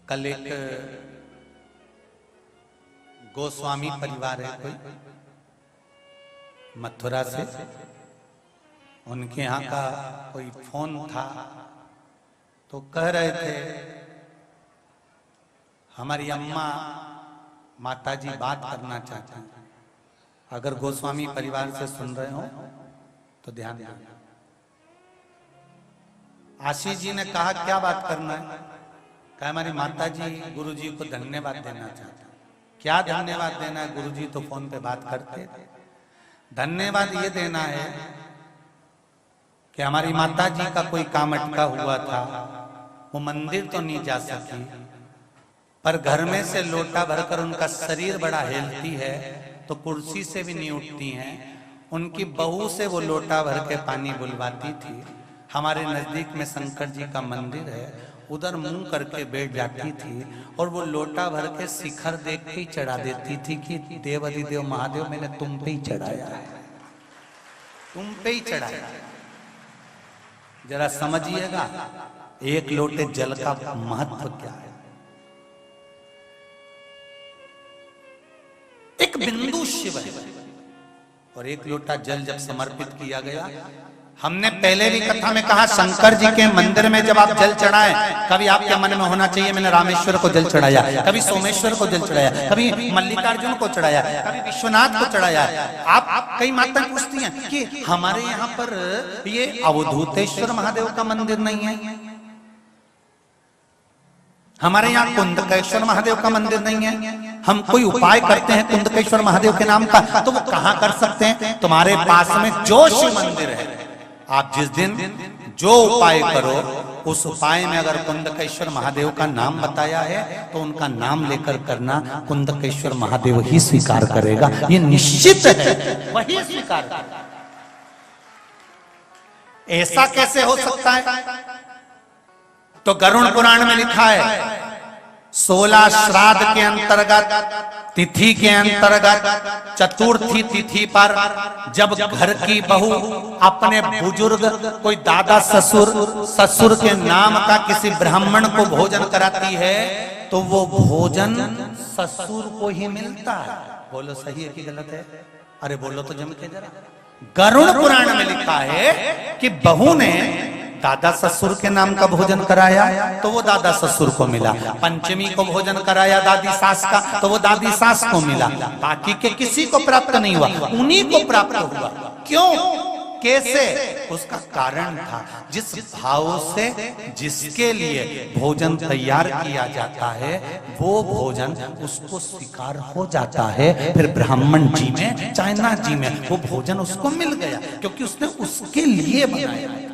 कल एक गोस्वामी परिवार है कोई मथुरा से, उनके यहाँ का कोई फोन था तो कह रहे थे हमारी अम्मा माताजी बात करना चाहती हैं। अगर गोस्वामी परिवार से सुन रहे हो तो ध्यान देना। आशीष जी ने कहा क्या बात करना है? कहा हमारी माताजी गुरुजी को धन्यवाद देना चाहते हैं। क्या धन्यवाद देना है? गुरुजी तो फोन पे बात करते थे। धन्यवाद ये देना है कि हमारी माताजी का कोई काम अटका हुआ था, वो मंदिर तो नहीं जा सकी, पर घर में से लोटा भरकर, उनका शरीर बड़ा हेल्थी है तो कुर्सी से भी नहीं उठती हैं, उनकी बहू से वो लोटा भर के पानी बुलवाती थी। हमारे नजदीक में शंकर जी का मंदिर है, उधर मुंह करके बैठ जाती थी और वो लोटा भर के शिखर देख के ही चढ़ा देती थी कि देव अधिदेव महादेव मैंने तुम पे ही चढ़ाया है, तुम पे ही चढ़ाया है। जरा समझिएगा एक लोटे जल का महत्व क्या है। एक बिंदु शिव है और एक लोटा जल जब समर्पित किया गया, हमने पहले भी कथा में कहा शंकर जी के मंदिर में जब आप जल चढ़ाएं, कभी आपके मन में होना चाहिए मैंने रामेश्वर को जल चढ़ाया, कभी सोमेश्वर को जल चढ़ाया, कभी मल्लिकार्जुन को चढ़ाया, कभी विश्वनाथ को चढ़ाया। आप कई माताएं पूछती हैं कि हमारे यहाँ पर ये अवधूतेश्वर महादेव का मंदिर नहीं है, हमारे यहाँ कुंदकेश्वर महादेव का मंदिर नहीं है, हम कोई उपाय करते हैं कुंदकेश्वर महादेव के नाम का तो वो कहाँ कर सकते हैं? तुम्हारे पास में जो शिव मंदिर है, आप जिस दिन जो उपाय करो उस उपाय में अगर कुंदकेश्वर महादेव का नाम बताया है तो उनका नाम लेकर करना, कुंदकेश्वर महादेव ही स्वीकार करेगा, ये निश्चित है, वही स्वीकार करेगा। ऐसा कैसे हो सकता है? तो गरुड़ पुराण में लिखा है 16 श्राद्ध के अंतर्गत, तिथि के अंतर्गत, चतुर्थी तिथि पर जब घर की बहू अपने बुजुर्ग कोई दादा ससुर के नाम का किसी ब्राह्मण को भोजन कराती है तो वो भोजन ससुर को ही मिलता है। बोलो सही है कि गलत है? अरे बोलो तो जम के जरा। गरुड़ पुराण में लिखा है कि बहू ने दादा ससुर के नाम का भोजन कराया तो वो दादा ससुर को मिला, पंचमी को भोजन कराया दादी सास का तो वो दादी सास को मिला, बाकी के किसी को प्राप्त नहीं हुआ, उन्हीं को प्राप्त हुआ। क्यों? कैसे? उसका कारण था जिस भाव से जिसके लिए भोजन तैयार किया जाता है वो भोजन उसको स्वीकार हो जाता है। फिर ब्राह्मण जी में चाइना जी में वो भोजन उसको मिल गया क्योंकि उसने उसके लिए बनाया।